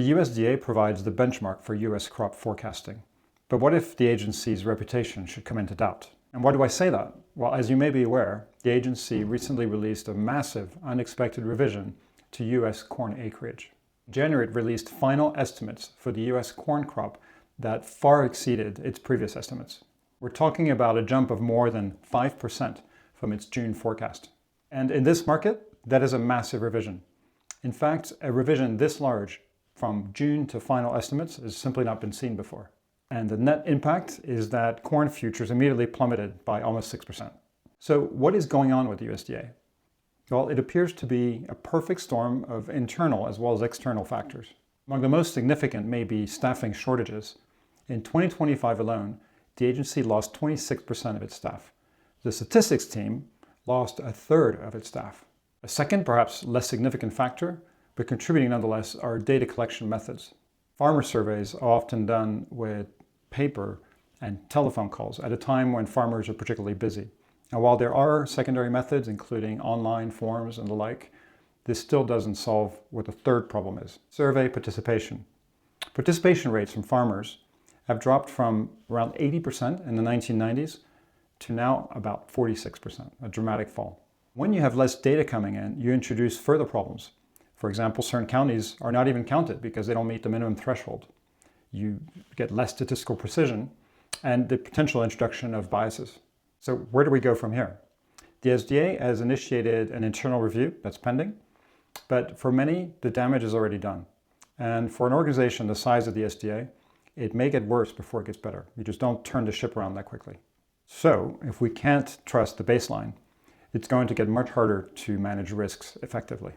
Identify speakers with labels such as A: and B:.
A: The USDA provides the benchmark for US crop forecasting. But what if the agency's reputation should come into doubt? And why do I say that? Well, as you may be aware, the agency recently released a massive, unexpected revision to US corn acreage. In January, it released final estimates for the US corn crop that far exceeded its previous estimates. We're talking about a jump of more than 5% from its June forecast. And in this market, that is a massive revision. In fact, a revision this large from June to final estimates has simply not been seen before. And the net impact is that corn futures immediately plummeted by almost 6%. So what is going on with the USDA? Well, it appears to be a perfect storm of internal as well as external factors. Among the most significant may be staffing shortages. In 2025 alone, the agency lost 26% of its staff. The statistics team lost a third of its staff. A second, perhaps less significant factor, but contributing nonetheless, are data collection methods. Farmer surveys are often done with paper and telephone calls at a time when farmers are particularly busy. And while there are secondary methods, including online forms and the like, this still doesn't solve what the third problem is: survey participation. Participation rates from farmers have dropped from around 80% in the 1990s to now about 46%, a dramatic fall. When you have less data coming in, you introduce further problems. For example, certain counties are not even counted because they don't meet the minimum threshold. You get less statistical precision and the potential introduction of biases. So where do we go from here? The USDA has initiated an internal review that's pending, but for many, the damage is already done. And for an organization the size of the USDA, it may get worse before it gets better. You just don't turn the ship around that quickly. So if we can't trust the baseline, it's going to get much harder to manage risks effectively.